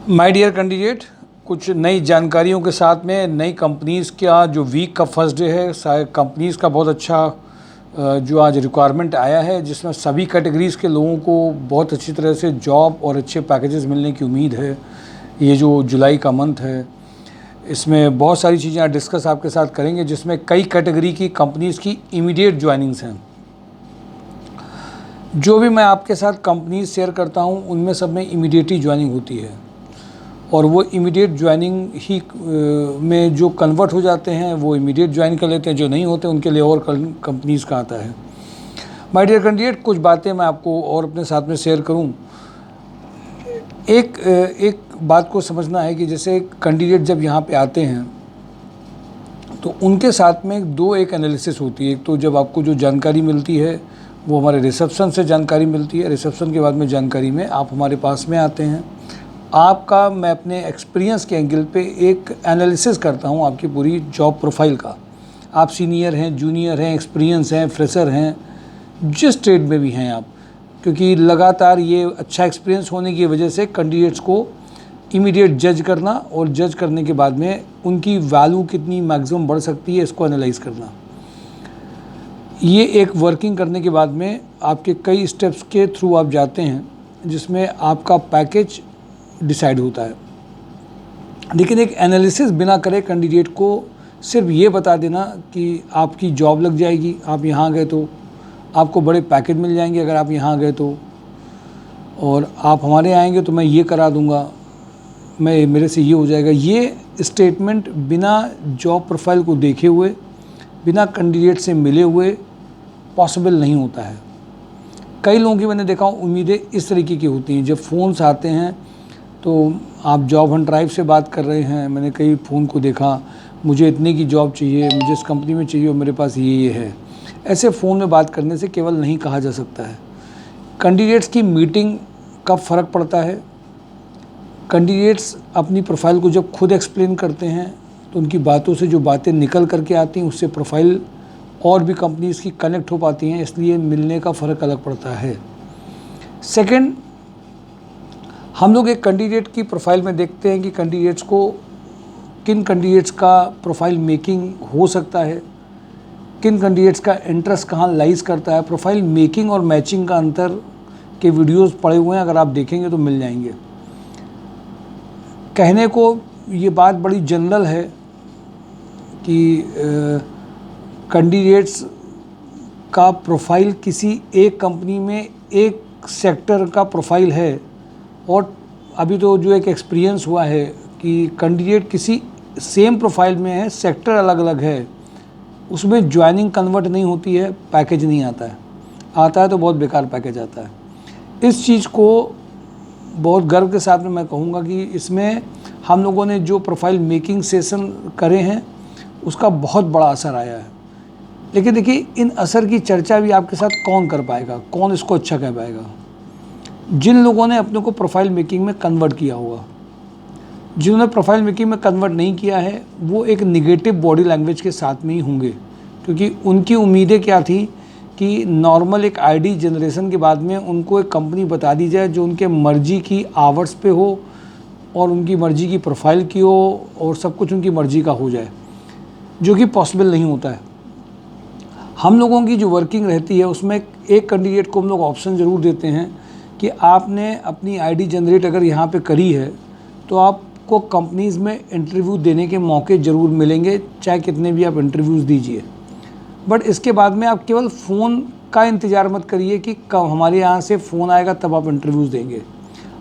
My dear candidate, कुछ नई जानकारियों के साथ में नई कंपनीज़ का जो वीक का फर्स्ट डे है, सारे कंपनीज़ का बहुत अच्छा जो आज रिक्वायरमेंट आया है, जिसमें सभी कैटेगरीज़ के लोगों को बहुत अच्छी तरह से जॉब और अच्छे पैकेजेस मिलने की उम्मीद है। ये जो जुलाई का मंथ है, इसमें बहुत सारी चीज़ें आज डिस्कस आपके साथ करेंगे, जिसमें कई कैटेगरी की कंपनीज़ की इमीडिएट ज्वाइनिंग्स हैं। जो भी मैं आपके साथ कंपनीज शेयर करता हूँ, उनमें सब में इमीडिएटली ज्वाइनिंग होती है और वो इमीडिएट ज्वाइनिंग ही में जो कन्वर्ट हो जाते हैं वो इमीडिएट ज्वाइन कर लेते हैं, जो नहीं होते उनके लिए और कंपनीज़ का आता है। माय डियर कैंडिडेट, कुछ बातें मैं आपको और अपने साथ में शेयर करूं। एक बात को समझना है कि जैसे कैंडिडेट जब यहाँ पे आते हैं तो उनके साथ में एक एनालिसिस होती है। एक तो जब आपको जो जानकारी मिलती है वो हमारे रिसेप्शन से जानकारी मिलती है। रिसेप्शन के बाद में जानकारी में आप हमारे पास में आते हैं। आपका मैं अपने एक्सपीरियंस के एंगल पे एक एनालिसिस करता हूँ आपकी पूरी जॉब प्रोफाइल का। आप सीनियर हैं, जूनियर हैं, एक्सपीरियंस हैं, फ्रेशर हैं, जिस ट्रेड में भी हैं आप, क्योंकि लगातार ये अच्छा एक्सपीरियंस होने की वजह से कैंडिडेट्स को इमीडिएट जज करना और जज करने के बाद में उनकी वैल्यू कितनी मैक्सिमम बढ़ सकती है, इसको एनालाइज करना। ये एक वर्किंग करने के बाद में आपके कई स्टेप्स के थ्रू आप जाते हैं, जिसमें आपका पैकेज डिसाइड होता है। लेकिन एक एनालिसिस बिना करे कैंडिडेट को सिर्फ ये बता देना कि आपकी जॉब लग जाएगी, आप यहाँ गए तो आपको बड़े पैकेज मिल जाएंगे, अगर आप यहाँ गए तो, और आप हमारे आएंगे तो मैं ये करा दूँगा, मेरे से ये हो जाएगा, ये स्टेटमेंट बिना जॉब प्रोफाइल को देखे हुए, बिना कैंडिडेट से मिले हुए पॉसिबल नहीं होता है। कई लोगों की मैंने देखा उम्मीदें इस तरीके की होती हैं। जब फ़ोन्स आते हैं तो आप जॉब हंट ड्राइव से बात कर रहे हैं, मैंने कई फ़ोन को देखा, मुझे इतने की जॉब चाहिए, मुझे इस कंपनी में चाहिए और मेरे पास ये है। ऐसे फ़ोन में बात करने से केवल नहीं कहा जा सकता है। कैंडिडेट्स की मीटिंग का फ़र्क पड़ता है। कैंडिडेट्स अपनी प्रोफाइल को जब खुद एक्सप्लेन करते हैं तो उनकी बातों से जो बातें निकल करके आती हैं उससे प्रोफाइल और भी कंपनीज़ की कनेक्ट हो पाती हैं, इसलिए मिलने का फ़र्क अलग पड़ता है। सेकंड, हम लोग एक कैंडिडेट की प्रोफाइल में देखते हैं कि कैंडिडेट्स को किन कैंडिडेट्स का प्रोफाइल मेकिंग हो सकता है, किन कैंडिडेट्स का इंटरेस्ट कहाँ लाइज करता है। प्रोफाइल मेकिंग और मैचिंग का अंतर के वीडियोस पड़े हुए हैं, अगर आप देखेंगे तो मिल जाएंगे। कहने को ये बात बड़ी जनरल है कि कैंडिडेट्स का प्रोफाइल किसी एक कंपनी में एक सेक्टर का प्रोफाइल है, और अभी तो जो एक एक्सपीरियंस हुआ है कि कैंडिडेट किसी सेम प्रोफाइल में है, सेक्टर अलग अलग है, उसमें ज्वाइनिंग कन्वर्ट नहीं होती है, पैकेज नहीं आता है, आता है तो बहुत बेकार पैकेज आता है। इस चीज़ को बहुत गर्व के साथ में मैं कहूँगा कि इसमें हम लोगों ने जो प्रोफाइल मेकिंग सेशन करे हैं उसका बहुत बड़ा असर आया है। लेकिन देखिए, इन असर की चर्चा भी आपके साथ कौन कर पाएगा, कौन इसको अच्छा कह पाएगा? जिन लोगों ने अपने को प्रोफाइल मेकिंग में कन्वर्ट किया होगा। जिन्होंने प्रोफाइल मेकिंग में कन्वर्ट नहीं किया है वो एक निगेटिव बॉडी लैंग्वेज के साथ में ही होंगे, क्योंकि उनकी उम्मीदें क्या थी कि नॉर्मल एक आईडी जनरेशन के बाद में उनको एक कंपनी बता दी जाए जो उनके मर्जी की आवर्स पे हो और उनकी मर्जी की प्रोफाइल की हो और सब कुछ उनकी मर्जी का हो जाए, जो कि पॉसिबल नहीं होता है। हम लोगों की जो वर्किंग रहती है उसमें एक कैंडिडेट को हम लोग ऑप्शन ज़रूर देते हैं कि आपने अपनी आईडी जनरेट अगर यहाँ पे करी है तो आपको कंपनीज़ में इंटरव्यू देने के मौके ज़रूर मिलेंगे, चाहे कितने भी आप इंटरव्यूज़ दीजिए। बट इसके बाद में आप केवल फ़ोन का इंतज़ार मत करिए कि कब हमारे यहाँ से फ़ोन आएगा तब आप इंटरव्यूज़ देंगे।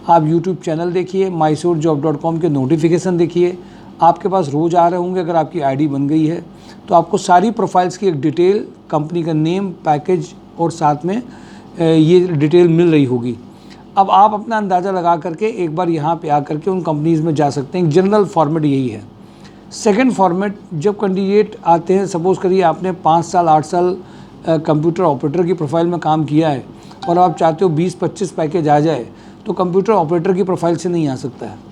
आप यूट्यूब चैनल देखिए, mysourcejob.com के नोटिफिकेशन देखिए, आपके पास रोज़ आ रहे होंगे। अगर आपकी आईडी बन गई है तो आपको सारी प्रोफाइल्स की एक डिटेल, कंपनी का नेम, पैकेज और साथ में ये डिटेल मिल रही होगी। अब आप अपना अंदाज़ा लगा करके एक बार यहाँ पे आकर के उन कंपनीज़ में जा सकते हैं। जनरल फॉर्मेट यही है। सेकंड फॉर्मेट, जब कैंडिडेट आते हैं, सपोज़ करिए आपने 5 साल 8 साल कंप्यूटर ऑपरेटर की प्रोफाइल में काम किया है और आप चाहते हो 20-25 पैकेज आ जाए, तो कंप्यूटर ऑपरेटर की प्रोफाइल से नहीं आ सकता है।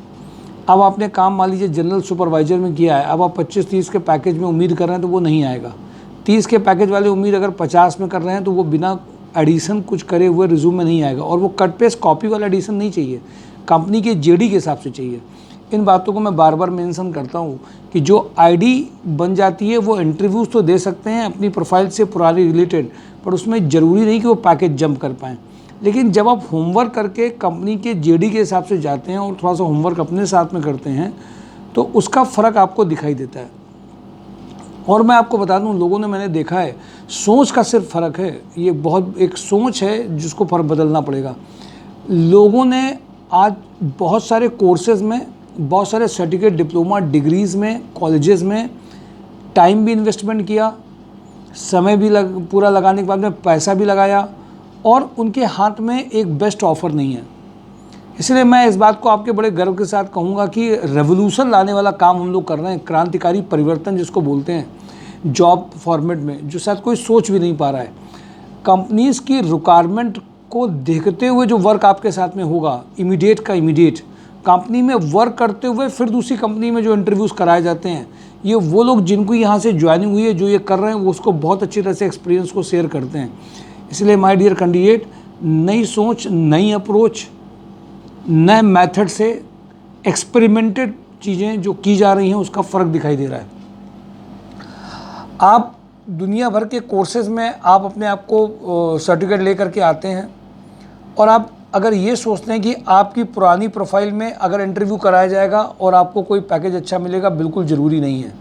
अब आपने काम मान लीजिए जनरल सुपरवाइज़र में किया है, अब आप 25-30 के पैकेज में उम्मीद कर रहे हैं तो वो नहीं आएगा। 30 के पैकेज वाले उम्मीद अगर 50 में कर रहे हैं तो वो बिना एडिशन कुछ करे हुए रिज्यूम में नहीं आएगा। और वो कट पेस्ट कॉपी वाला एडिशन नहीं चाहिए, कंपनी के जेडी के हिसाब से चाहिए। इन बातों को मैं बार बार मेंशन करता हूँ कि जो आईडी बन जाती है वो इंटरव्यूज़ तो दे सकते हैं अपनी प्रोफाइल से पुरानी रिलेटेड, पर उसमें ज़रूरी नहीं कि वो पैकेज जंप कर पाएँ। लेकिन जब आप होमवर्क करके कंपनी के जेडी के हिसाब से जाते हैं और थोड़ा सा होमवर्क अपने साथ में करते हैं तो उसका फ़र्क आपको दिखाई देता है। और मैं आपको बता दूं, लोगों ने मैंने देखा है, सोच का सिर्फ फ़र्क है, ये बहुत एक सोच है जिसको फ़र्क बदलना पड़ेगा। लोगों ने आज बहुत सारे कोर्सेज़ में, बहुत सारे सर्टिफिकेट, डिप्लोमा, डिग्रीज़ में, कॉलेजेस में टाइम भी इन्वेस्टमेंट किया, समय भी पूरा लगाने के बाद में पैसा भी लगाया, और उनके हाथ में एक बेस्ट ऑफ़र नहीं है। इसलिए मैं इस बात को आपके बड़े गर्व के साथ कहूँगा कि रेवोल्यूशन लाने वाला काम हम लोग कर रहे हैं, क्रांतिकारी परिवर्तन जिसको बोलते हैं जॉब फॉर्मेट में, जो शायद कोई सोच भी नहीं पा रहा है। कंपनीज़ की रिक्वायरमेंट को देखते हुए जो वर्क आपके साथ में होगा, इमीडिएट का इमीडिएट, कंपनी में वर्क करते हुए फिर दूसरी कंपनी में जो इंटरव्यूज़ कराए जाते हैं, ये वो लोग जिनको यहाँ से ज्वाइनिंग हुई है, जो ये कर रहे हैं, वो उसको बहुत अच्छी तरह से एक्सपीरियंस को शेयर करते हैं। इसलिए माय डियर कैंडिडेट, नई सोच, नई अप्रोच, नए मेथड से एक्सपेरिमेंटेड चीज़ें जो की जा रही हैं उसका फ़र्क दिखाई दे रहा है। आप दुनिया भर के कोर्सेज़ में आप अपने आप को सर्टिफिकेट लेकर के आते हैं, और आप अगर ये सोचते हैं कि आपकी पुरानी प्रोफाइल में अगर इंटरव्यू कराया जाएगा और आपको कोई पैकेज अच्छा मिलेगा, बिल्कुल ज़रूरी नहीं है।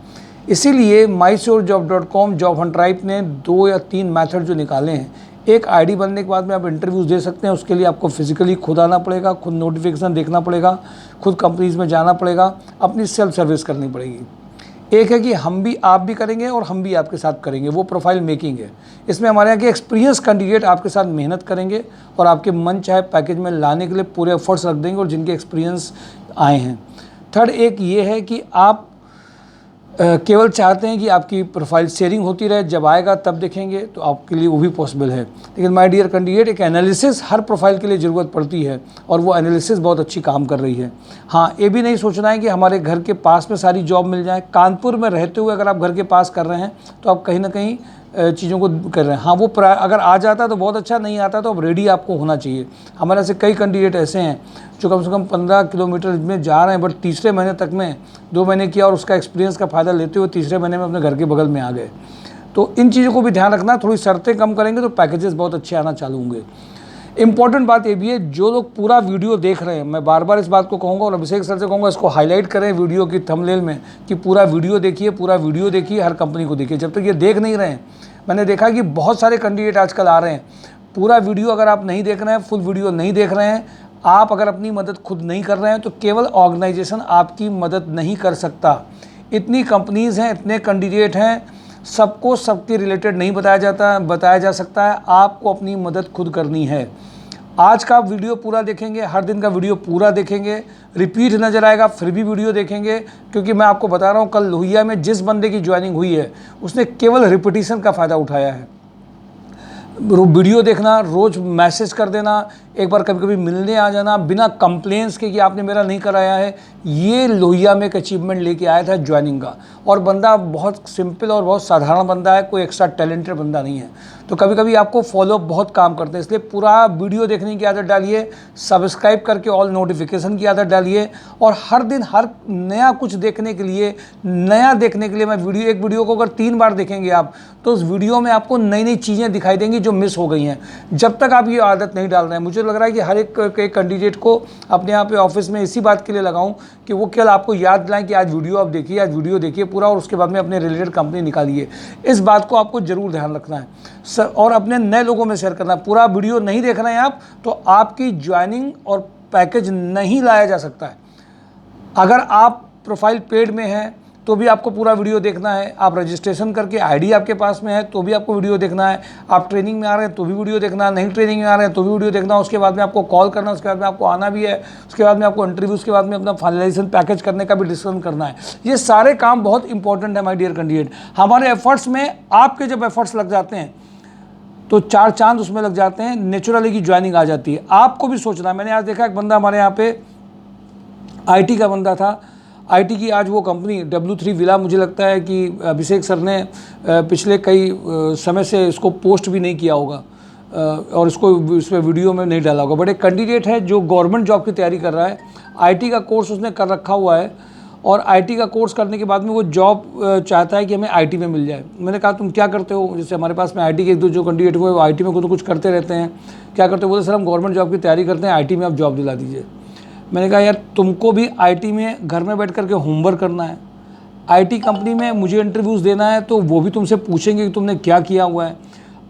इसीलिए mysurejob.com, जॉब हंट राइट ने 2 या 3 मेथड जो निकाले हैं। एक आईडी बनने के बाद में आप इंटरव्यूज़ दे सकते हैं, उसके लिए आपको फिजिकली खुद आना पड़ेगा, खुद नोटिफिकेशन देखना पड़ेगा, खुद कंपनीज़ में जाना पड़ेगा, अपनी सेल्फ सर्विस करनी पड़ेगी। एक है कि आप भी करेंगे और हम भी आपके साथ करेंगे, वो प्रोफाइल मेकिंग है। इसमें हमारे यहाँ के एक्सपीरियंस कैंडिडेट आपके साथ मेहनत करेंगे और आपके मन चाहे पैकेज में लाने के लिए पूरे एफर्ट्स रख देंगे, और जिनके एक्सपीरियंस आए हैं। थर्ड एक ये है कि आप केवल चाहते हैं कि आपकी प्रोफाइल शेयरिंग होती रहे, जब आएगा तब देखेंगे, तो आपके लिए वो भी पॉसिबल है। लेकिन माय डियर कैंडिडेट, एक एनालिसिस हर प्रोफाइल के लिए ज़रूरत पड़ती है, और वो एनालिसिस बहुत अच्छी काम कर रही है। हाँ, ये भी नहीं सोचना है कि हमारे घर के पास में सारी जॉब मिल जाए। कानपुर में रहते हुए अगर आप घर के पास कर रहे हैं तो आप कहीं ना कहीं चीज़ों को कर रहे हैं। हाँ, वो अगर आ जाता तो बहुत अच्छा, नहीं आता तो अब रेडी आपको होना चाहिए। हमारे ऐसे कई कैंडिडेट ऐसे हैं जो कम से कम 15 किलोमीटर में जा रहे हैं, बट तीसरे महीने तक में 2 महीने किया और उसका एक्सपीरियंस का फ़ायदा लेते हुए तीसरे महीने में अपने घर के बगल में आ गए। तो इन चीज़ों को भी ध्यान रखना, थोड़ी शर्तें कम करेंगे तो पैकेजेस बहुत अच्छे आना चालू होंगे। इंपॉर्टेंट बात ये भी है, जो लोग पूरा वीडियो देख रहे हैं, मैं बार बार इस बात को कहूँगा और अभिषेक सर से कहूँगा, इसको हाईलाइट करें वीडियो की थंबनेल में कि पूरा वीडियो देखिए, पूरा वीडियो देखिए, हर कंपनी को देखिए। जब तक ये देख नहीं रहे हैं, मैंने देखा कि बहुत सारे कैंडिडेट आजकल आ रहे हैं, पूरा वीडियो अगर आप नहीं देख रहे हैं, फुल वीडियो नहीं देख रहे हैं, आप अगर अपनी मदद खुद नहीं कर रहे हैं, तो केवल ऑर्गेनाइजेशन आपकी मदद नहीं कर सकता। इतनी कंपनीज़ हैं, इतने कैंडिडेट हैं, सबको सबके रिलेटेड नहीं बताया जा सकता है। आपको अपनी मदद खुद करनी है। आज का वीडियो पूरा देखेंगे, हर दिन का वीडियो पूरा देखेंगे, रिपीट नज़र आएगा फिर भी वीडियो देखेंगे, क्योंकि मैं आपको बता रहा हूँ, कल लोहिया में जिस बंदे की ज्वाइनिंग हुई है उसने केवल रिपीटिशन का फ़ायदा उठाया है। वीडियो देखना, रोज़ मैसेज कर देना, एक बार कभी कभी मिलने आ जाना बिना कंप्लेंट्स के कि आपने मेरा नहीं कराया है, ये लोहिया में एक अचीवमेंट लेके आया था ज्वाइनिंग का। और बंदा बहुत सिंपल और बहुत साधारण बंदा है, कोई एक्स्ट्रा टैलेंटेड बंदा नहीं है। तो कभी कभी आपको फॉलोअप बहुत काम करते हैं, इसलिए पूरा वीडियो देखने की आदत डालिए, सब्सक्राइब करके ऑल नोटिफिकेशन की आदत डालिए, और हर दिन हर नया कुछ देखने के लिए, मैं एक वीडियो को अगर 3 बार देखेंगे आप, तो उस वीडियो में आपको नई नई चीज़ें दिखाई देंगी जो मिस हो गई हैं। जब तक आप ये आदत नहीं डाल रहे हैं, मुझे लग रहा है कि हर एक कैंडिडेट को अपने यहाँ पे ऑफिस में इसी बात के लिए लगाऊं कि वो केवल आपको याद दिलाएं कि आज वीडियो देखिए पूरा, और उसके बाद में अपने रिलेटेड कंपनी निकालिए। इस बात को आपको जरूर ध्यान रखना है सर, और अपने नए लोगों में शेयर करना है। पूरा वीडियो नहीं देख रहे हैं आप, तो आपकी ज्वाइनिंग और पैकेज नहीं लाया जा सकता है। अगर आप प्रोफाइल पेड में हैं तो भी आपको पूरा वीडियो देखना है, आप रजिस्ट्रेशन करके आईडी आपके पास में है तो भी आपको वीडियो देखना है, आप ट्रेनिंग में आ रहे हैं तो भी वीडियो देखना है, नहीं ट्रेनिंग में आ रहे हैं तो भी वीडियो देखना है। उसके बाद में आपको कॉल करना है, उसके बाद में आपको आना भी है, उसके बाद में आपको इंटरव्यू, उसके बाद में अपना फाइनलाइजेशन पैकेज करने का भी डिस्कशन करना है। ये सारे काम बहुत इंपॉर्टेंट है माय डियर कैंडिडेट। हमारे एफर्ट्स में आपके जब एफर्ट्स लग जाते हैं तो 4 चांद उसमें लग जाते हैं, नेचुरली की ज्वाइनिंग आ जाती है। आपको भी सोचना है। मैंने आज देखा एक बंदा हमारे यहाँ पे IT का बंदा था, IT की आज वो कंपनी W3 विला, मुझे लगता है कि अभिषेक सर ने पिछले कई समय से इसको पोस्ट भी नहीं किया होगा। और इसको इस पर वीडियो में नहीं डाला होगा, बट एक कैंडिडेट है जो गवर्नमेंट जॉब की तैयारी कर रहा है, आईटी का कोर्स उसने कर रखा हुआ है और आईटी का कोर्स करने के बाद में वो जॉब चाहता है कि हमें आईटी में मिल जाए। मैंने कहा तुम क्या करते हो? जैसे हमारे पास में आईटी के एक दो जो कैंडिडेट हुए वो आईटी में कुछ कुछ करते रहते हैं, क्या करते हो? बोले सर हम गवर्नमेंट जॉब की तैयारी करते हैं, आईटी में आप जॉब दिला दीजिए। मैंने कहा यार तुमको भी आईटी में घर में बैठ करके होमवर्क करना है, आईटी कंपनी में मुझे इंटरव्यूज़ देना है तो वो भी तुमसे पूछेंगे कि तुमने क्या किया हुआ है।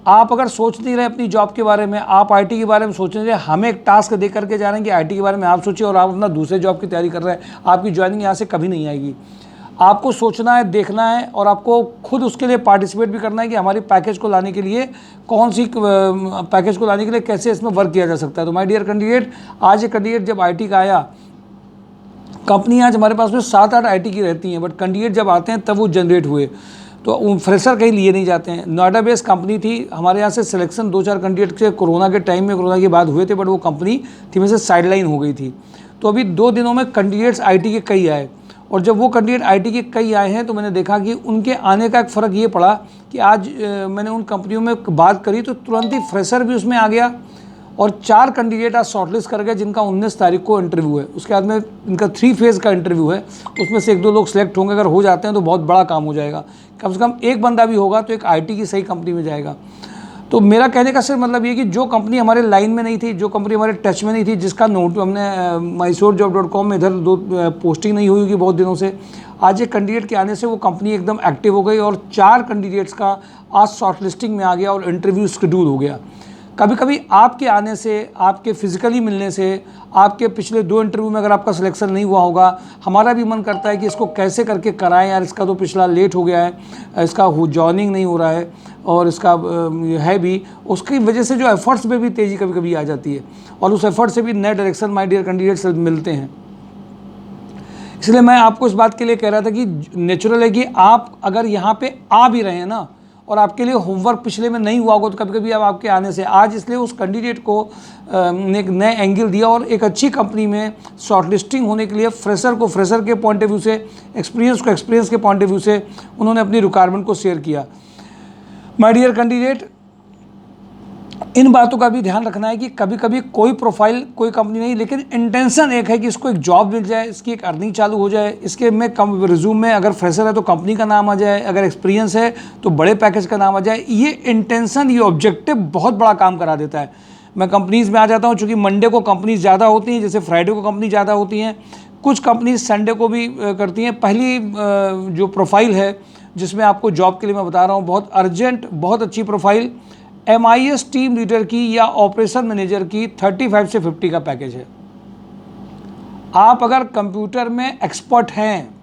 आप अगर सोच नहीं रहे अपनी जॉब के बारे में, आप आईटी के बारे में सोच नहीं रहे, हमें एक टास्क दे करके जा रहे हैं कि आईटी के बारे में आप सोचिए और आप अपना दूसरे जॉब की तैयारी कर रहे हैं, आपकी ज्वाइनिंग यहाँ से कभी नहीं आएगी। आपको सोचना है, देखना है और आपको खुद उसके लिए पार्टिसिपेट भी करना है कि हमारी पैकेज को लाने के लिए कौन सी पैकेज को लाने के लिए कैसे इसमें वर्क किया जा सकता है। तो माय डियर कैंडिडेट, आज ये कैंडिडेट जब आईटी का आया, कंपनी आज हमारे पास में 7-8 आईटी की रहती हैं, बट कैंडिडेट जब आते हैं तब वो जनरेट हुए, तो फ्रेशर कहीं लिए नहीं जाते हैं। नोएडा बेस्ड कंपनी थी, हमारे यहाँ से सिलेक्शन 2-4 कैंडिडेट के कोरोना के टाइम में, कोरोना के बाद हुए थे, बट वो कंपनी थी में से साइडलाइन हो गई थी। तो अभी 2 दिनों में कैंडिडेट्स आईटी के कई आए और जब वो कैंडिडेट आईटी के कई आए हैं तो मैंने देखा कि उनके आने का एक फ़र्क ये पड़ा कि आज मैंने उन कंपनियों में बात करी तो तुरंत ही फ्रेशर भी उसमें आ गया और 4 कैंडिडेट आज शॉर्टलिस्ट कर गए जिनका 19 तारीख को इंटरव्यू है। उसके बाद में इनका 3 फेज़ का इंटरव्यू है, उसमें से 1-2 लोग सिलेक्ट होंगे। अगर हो जाते हैं तो बहुत बड़ा काम हो जाएगा, कम से कम एक बंदा भी होगा तो एक आईटी की सही कंपनी में जाएगा। तो मेरा कहने का सिर्फ मतलब ये कि जो कंपनी हमारे लाइन में नहीं थी, जो कंपनी हमारे टच में नहीं थी, जिसका नोट हमने MySourceJob.com में इधर 2 पोस्टिंग नहीं हुई होगी बहुत दिनों से, आज एक कैंडिडेट के आने से वो कंपनी एकदम एक्टिव हो गई और 4 कैंडिडेट्स का आज शॉर्टलिस्टिंग में आ गया और इंटरव्यू शेड्यूल हो गया। कभी कभी आपके आने से, आपके फिजिकली मिलने से, आपके पिछले 2 इंटरव्यू में अगर आपका सिलेक्शन नहीं हुआ होगा, हमारा भी मन करता है कि इसको कैसे करके कराएं यार, इसका तो पिछला लेट हो गया है, इसका जॉइनिंग नहीं हो रहा है और इसका है भी, उसकी वजह से जो एफर्ट्स में भी तेज़ी कभी कभी आ जाती है और उस एफर्ट से भी नए डायरेक्शन माय डियर कैंडिडेट्स मिलते हैं। इसलिए मैं आपको इस बात के लिए कह रहा था कि नेचुरल है कि आप अगर यहाँ पे आ भी रहे हैं ना और आपके लिए होमवर्क पिछले में नहीं हुआ होगा तो कभी कभी अब आपके आने से आज, इसलिए उस कैंडिडेट को एक नए एंगल दिया और एक अच्छी कंपनी में शॉर्टलिस्टिंग होने के लिए फ्रेशर को फ्रेशर के पॉइंट ऑफ व्यू से, एक्सपीरियंस को एक्सपीरियंस के पॉइंट ऑफ व्यू से उन्होंने अपनी रिक्वायरमेंट को शेयर किया। माय डियर कैंडिडेट, इन बातों का भी ध्यान रखना है कि कभी कभी कोई प्रोफाइल, कोई कंपनी नहीं, लेकिन इंटेंशन एक है कि इसको एक जॉब मिल जाए, इसकी एक अर्निंग चालू हो जाए, इसके में कम रिज्यूम में अगर फ्रेशर है तो कंपनी का नाम आ जाए, अगर एक्सपीरियंस है तो बड़े पैकेज का नाम आ जाए। ये इंटेंशन, ये ऑब्जेक्टिव बहुत बड़ा काम करा देता है। मैं कंपनीज़ में आ जाता हूँ, चूँकि मंडे को कंपनीज ज़्यादा होती हैं, जैसे फ्राइडे को कंपनी ज़्यादा होती हैं, कुछ कंपनीज संडे को भी करती हैं। पहली जो प्रोफाइल है जिसमें आपको जॉब के लिए मैं बता रहा हूँ, बहुत अर्जेंट, बहुत अच्छी प्रोफाइल, MIS टीम लीडर की या ऑपरेशन मैनेजर की 35 से 50 का पैकेज है। आप अगर कंप्यूटर में एक्सपर्ट हैं,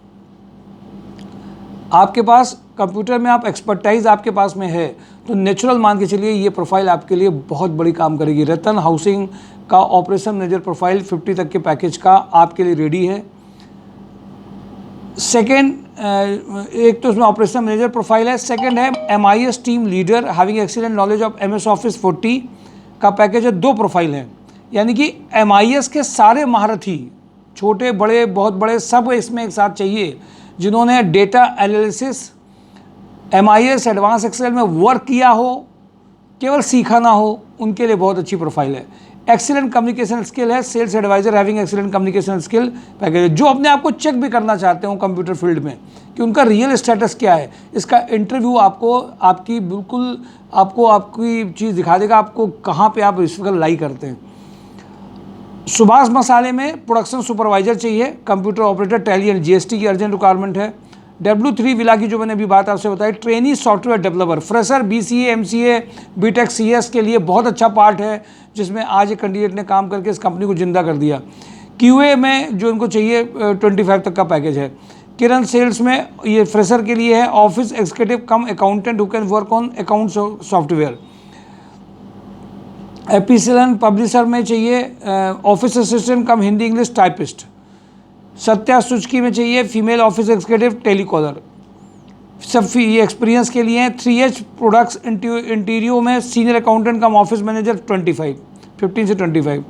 आपके पास कंप्यूटर में आप एक्सपर्टाइज आपके पास में है, तो नेचुरल मान के चलिए ये प्रोफाइल आपके लिए बहुत बड़ी काम करेगी। रतन हाउसिंग का ऑपरेशन मैनेजर प्रोफाइल 50 तक के पैकेज का आपके लिए रेडी है। सेकेंड, एक तो उसमें ऑपरेशन मैनेजर प्रोफाइल है, सेकंड है MIS team leader having excellent knowledge of MS office 40 का पैकेज है। 2 प्रोफाइल हैं, यानी कि MIS के सारे महारथी, छोटे बड़े बहुत बड़े, सब इसमें एक साथ चाहिए, जिन्होंने data analysis, MIS advance excel में वर्क किया हो, केवल सीखा ना हो, उनके लिए बहुत अच्छी प्रोफाइल है। एक्सीलेंट कम्युनिकेशन स्किल है, sales adviser having excellent communication skill package है। जो अपने आप को चेक भी करना चाहते हो कंप्यूटर फील्ड में कि उनका रियल स्टेटस क्या है, इसका इंटरव्यू आपको आपकी बिल्कुल आपकी चीज़ दिखा देगा, आपको कहाँ पे आप इस वक्त लाई करते हैं। सुभाष मसाले में प्रोडक्शन सुपरवाइजर चाहिए, computer operator, tally and GST की अर्जेंट रिक्वायरमेंट है। W3 विला की जो मैंने अभी बात आपसे बताई, trainee software developer, fresher BCA MCA BTech CS के लिए बहुत अच्छा पार्ट है, जिसमें आज एक कैंडिडेट ने काम करके इस कंपनी को जिंदा कर दिया। QA में जो इनको चाहिए 25 तक का पैकेज है। किरण सेल्स में ये फ्रेशर के लिए है, office executive cum accountant who can work on account software. Epsilon publisher में चाहिए office assistant cum Hindi English typist. Satya Suchki में चाहिए फीमेल ऑफिस एग्जीक्यूटिव टेलीकॉलर। सब ये एक्सपीरियंस के लिए हैं। 3H प्रोडक्ट्स इंटीरियो में senior accountant cum office manager 15 से 25।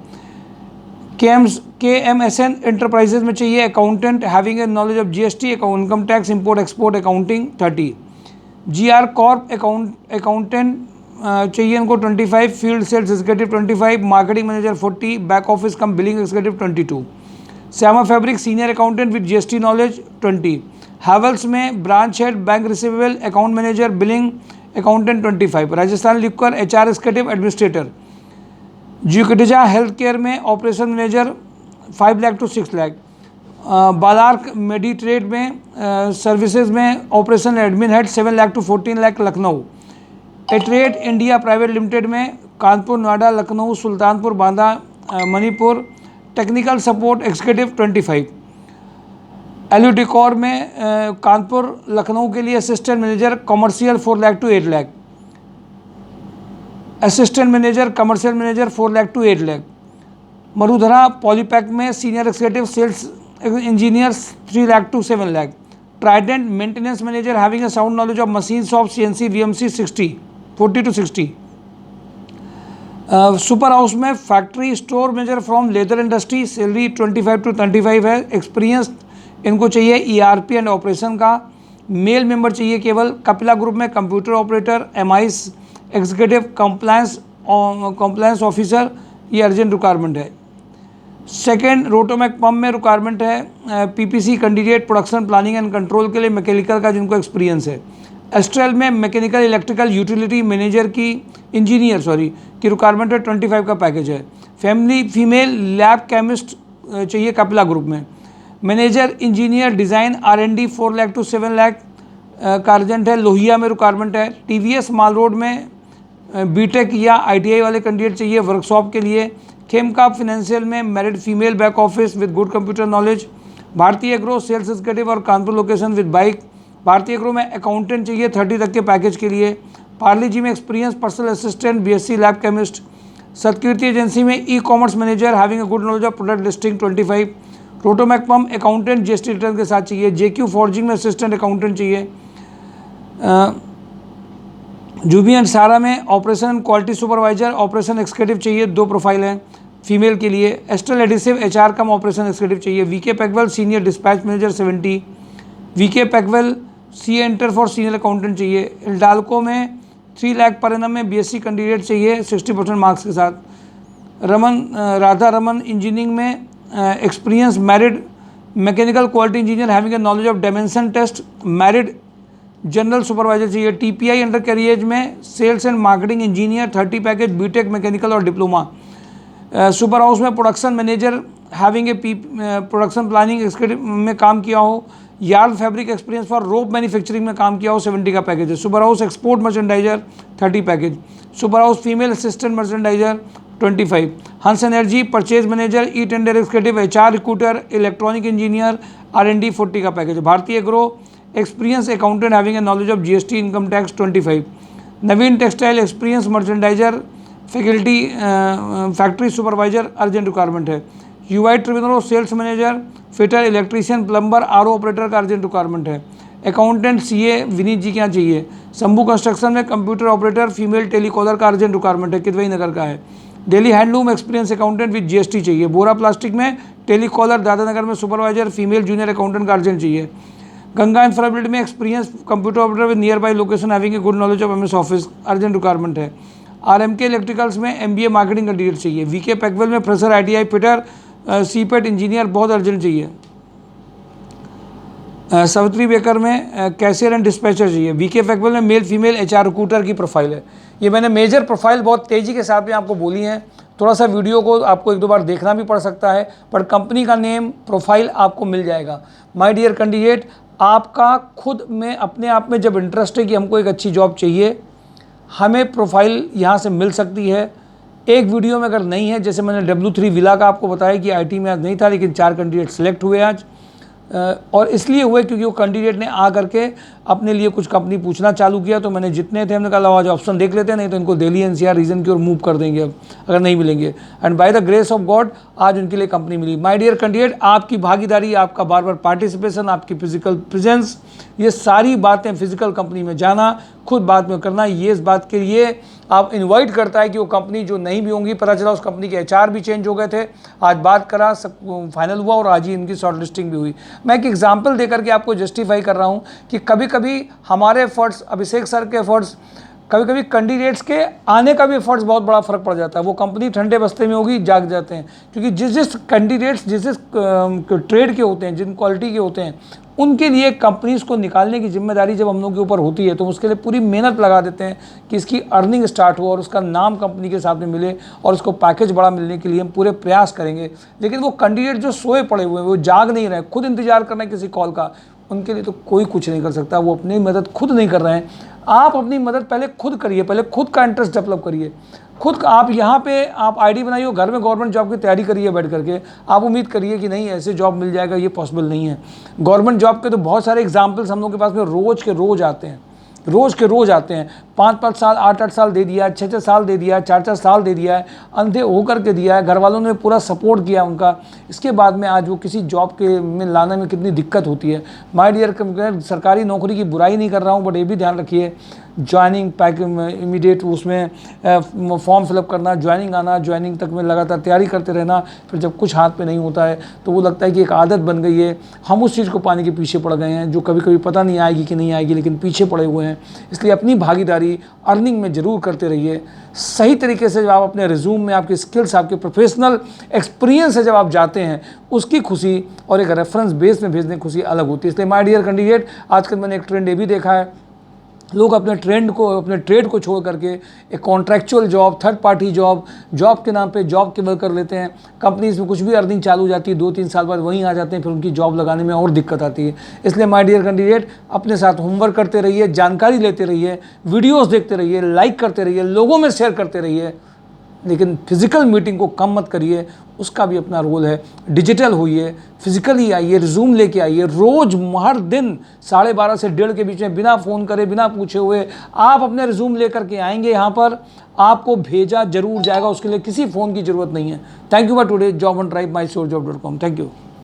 KMSN एंटरप्राइजेज में चाहिए accountant having a knowledge of GST income tax import export accounting 30। GR corp accountant चाहिए इनको 25, field sales executive 25, marketing manager 40, back office cum billing executive 22। Shyama fabric senior accountant with GST knowledge 20। Havells में branch head bank receivable account manager billing accountant 25। Rajasthan liquor HR executive administrator. जियोकटिजा health care में operation manager 5 lakh to 6 lakh. Balark meditrade में services में operation admin head 7 lakh to 14 lakh Lucknow. Etrade India private limited में Kanpur, Noida, Lucknow, Sultanpur, Banda, Manipur technical support executive 25। एल्यूडिकॉर में कानपुर, लखनऊ के लिए assistant manager commercial 4 lakh to 8 lakh. Assistant manager commercial manager 4 lakh to 8 lakh. Marudhara polypack में senior executive sales engineer 3 lakh to 7 lakh. Trident maintenance manager having a sound knowledge of machines of CNC VMC 40 to 60। Super house में factory store manager from leather industry, salary 25 to 35 है। Experience इनको चाहिए ERP and operation का। Male member चाहिए केवल। Kapila group में computer operator, MIS executive compliance officer, ये urgent requirement है। सेकेंड, रोटोमैक पंप में रिक्वायरमेंट है PPC candidate production planning and control के लिए मैकेनिकल का जिनको एक्सपीरियंस है। एस्ट्रेल में मैकेनिकल इलेक्ट्रिकल यूटिलिटी मैनेजर की की रिक्वायरमेंट है, 25 का पैकेज है। फीमेल लैब केमिस्ट चाहिए कपिला ग्रुप में। Manager engineer design R&D 4 lakh to 7 lakh का अर्जेंट है। लोहिया में रिक्वायरमेंट है। टीवीएस माल रोड में बीटेक या ITI वाले कैंडिडेट चाहिए वर्कशॉप के लिए। खेमका फाइनेंशियल में married female back office with good computer knowledge. Bharatiya agro sales executive और Kanpur location with bike. Bharatiya agro में अकाउंटेंट चाहिए 30 तक के पैकेज के लिए। पार्ले जी में experience personal assistant BSc lab chemist. Satkirti agency में e commerce manager having a good knowledge of product listing 25। Rotomac pump accountant GST return के साथ चाहिए। JQ फॉर्जिंग में असिस्टेंट अकाउंटेंट चाहिए। जूबी एंड सारा में operation quality supervisor operation executive चाहिए, 2 प्रोफाइल हैं फीमेल के लिए। Astral adhesive HR cum operation executive चाहिए। VK Packwell senior dispatch manager 70। VK Packwell C enter for senior accountant चाहिए। एल्डाल्को में 3 लाख पर एनम में BSc कैंडिडेट चाहिए 60% मार्क्स के साथ। राधा रमन इंजीनियरिंग में experience married mechanical quality engineer having a knowledge of dimension test, married general supervisor चाहिए। TPI under carriage में sales and marketing engineer 30 package, BTech mechanical और डिप्लोमा। सुपर हाउस में production manager having a production planning executive में काम किया हो। Yard fabric experience for rope manufacturing में काम किया हो, 70 का पैकेज है। Super house export merchandiser 30 package. Super house female assistant merchandiser 25। Hans energy purchase manager e tender executive HR recruiter electronic engineer R&D 40 का package. Bharatiya agro experience accountant having a knowledge of GST income tax 25। Naveen textile experience merchandiser factory supervisor urgent requirement है। UI tribunal sales manager fitter electrician plumber RO operator का urgent requirement है। Accountant CA Vineet ji क्या चाहिए। Shambhu construction में computer operator female telecaller का urgent requirement है, कितवई नगर का है। Delhi handloom experience accountant with GST चाहिए। बोरा प्लास्टिक में टेलीकॉलर, दादानगर में सुपरवाइजर फीमेल जूनियर अकाउंटेंट का अर्जेंट चाहिए। गंगा इंफ्राबिल्ड में experience computer operator with near by location having a good knowledge of MS office, urgent requirement है। RMK इलेक्ट्रिकल्स में MBA marketing candidate चाहिए। VK पैकवेल में fresher ITI fitter CPET engineer बहुत urgent चाहिए। Savitri baker में cashier and dispatcher चाहिए। VK पैकवेल में male female HR recruiter की प्रोफाइल है। ये मैंने मेजर प्रोफाइल बहुत तेज़ी के साथ में आपको बोली हैं। थोड़ा सा वीडियो को आपको 1-2 बार देखना भी पड़ सकता है, पर कंपनी का नेम प्रोफाइल आपको मिल जाएगा। माय डियर कैंडिडेट, आपका खुद में अपने आप में जब इंटरेस्ट है कि हमको एक अच्छी जॉब चाहिए, हमें प्रोफाइल यहाँ से मिल सकती है। एक वीडियो में अगर नहीं है, जैसे मैंने W3 विला का आपको बताया कि IT में आज नहीं था, लेकिन 4 कैंडिडेट सेलेक्ट हुए आज, और इसलिए हुए क्योंकि वो कैंडिडेट ने आ करके अपने लिए कुछ कंपनी पूछना चालू किया। तो मैंने जितने थे हमने कहा आज ऑप्शन देख लेते हैं, नहीं तो इनको दिल्ली NCR रीजन की ओर मूव कर देंगे अब अगर नहीं मिलेंगे। And by the grace of God आज उनके लिए कंपनी मिली। माय डियर कैंडिडेट, आपकी भागीदारी, आपका बार बार पार्टिसिपेशन, आपकी फिजिकल प्रेजेंस, ये सारी बातें, फिजिकल कंपनी में जाना, खुद बात में करना, ये इस बात के लिए आप इनवाइट करता है कि वो कंपनी जो नहीं भी होंगी, पता चला उस कंपनी के HR भी चेंज हो गए थे, आज बात करा, सब फाइनल हुआ और आज ही इनकी शॉर्ट लिस्टिंग भी हुई। मैं एक एग्जांपल देकर के आपको जस्टिफाई कर रहा हूँ कि कभी कभी हमारे एफर्ट्स, अभिषेक सर के एफर्ट्स, कभी कभी कैंडिडेट्स के आने का भी एफर्ट्स बहुत बड़ा फ़र्क पड़ जाता है। वो कंपनी ठंडे बस्ते में होगी, जाग जाते हैं, क्योंकि जिस कैंडिडेट्स जिस ट्रेड के होते हैं, जिन क्वालिटी के होते हैं, उनके लिए कंपनीज़ को निकालने की जिम्मेदारी जब हम लोग के ऊपर होती है तो उसके लिए पूरी मेहनत लगा देते हैं कि इसकी अर्निंग स्टार्ट हो और उसका नाम कंपनी के सामने मिले और उसको पैकेज बड़ा मिलने के लिए हम पूरे प्रयास करेंगे। लेकिन वो कैंडिडेट जो सोए पड़े हुए हैं, वो जाग नहीं रहे, खुद इंतजार कर रहे हैं किसी कॉल का, उनके लिए तो कोई कुछ नहीं कर सकता। वो अपनी मदद खुद नहीं कर रहे हैं। आप अपनी मदद पहले खुद करिए, पहले खुद का इंटरेस्ट डेवलप करिए। खुद आप यहाँ पे आप आईडी बनाइए और घर में गवर्नमेंट जॉब की तैयारी करिए बैठ करके। आप उम्मीद करिए कि नहीं ऐसे जॉब मिल जाएगा, ये पॉसिबल नहीं है। गवर्नमेंट जॉब के तो बहुत सारे एग्जाम्पल्स हम लोग के पास में रोज़ के रोज़ आते हैं, रोज़ के रोज़ आते हैं। 5-5 साल 8-8 साल दे दिया है, 6-6 साल दे दिया है, 4-4 साल दे दिया है, अंधे होकर के दिया है, घर वालों ने पूरा सपोर्ट किया उनका। इसके बाद में आज वो किसी जॉब के में लाने में कितनी दिक्कत होती है। माय डियर, सरकारी नौकरी की बुराई नहीं कर रहा हूँ, बट ये भी ध्यान रखिए ज्वाइनिंग पैक इमीडिएट उसमें फॉर्म फिलअप करना, ज्वाइनिंग आना, ज्वाइनिंग तक में लगातार तैयारी करते रहना, फिर जब कुछ हाथ पे नहीं होता है तो वो लगता है कि एक आदत बन गई है। हम उस चीज़ को पाने के पीछे पड़ गए हैं जो कभी कभी पता नहीं आएगी कि नहीं आएगी, लेकिन पीछे पड़े हुए हैं। इसलिए अपनी भागीदारी अर्निंग में ज़रूर करते रहिए। सही तरीके से जब आप अपने रिज्यूम में आपके स्किल्स, आपके प्रोफेशनल एक्सपीरियंस से जब आप जाते हैं, उसकी खुशी और एक रेफरेंस बेस में भेजने की खुशी अलग होती है। इसलिए माय डियर कैंडिडेट, आजकल मैंने एक ट्रेंड ये भी देखा है, लोग अपने ट्रेड को छोड़ करके एक contractual job, third party job के नाम पे जॉब केवल कर लेते हैं। कंपनीज में कुछ भी अर्निंग चालू हो जाती है, 2-3 साल बाद वहीं आ जाते हैं, फिर उनकी जॉब लगाने में और दिक्कत आती है। इसलिए माय डियर कैंडिडेट, अपने साथ होमवर्क करते रहिए, जानकारी लेते रहिए, वीडियोज़ देखते रहिए, लाइक करते रहिए, लोगों में शेयर करते रहिए, लेकिन फिज़िकल मीटिंग को कम मत करिए। उसका भी अपना रोल है। डिजिटल होइए, फिजिकली आइए, रिज्यूम लेके आइए। रोज़ हर दिन 12:30 से 1:30 के बीच में बिना फ़ोन करे, बिना पूछे हुए आप अपने रिज्यूम लेकर के आएंगे यहाँ पर, आपको भेजा जरूर जाएगा। उसके लिए किसी फ़ोन की ज़रूरत नहीं है। Thank you for today job on drive, mysourcejob.com। Thank you.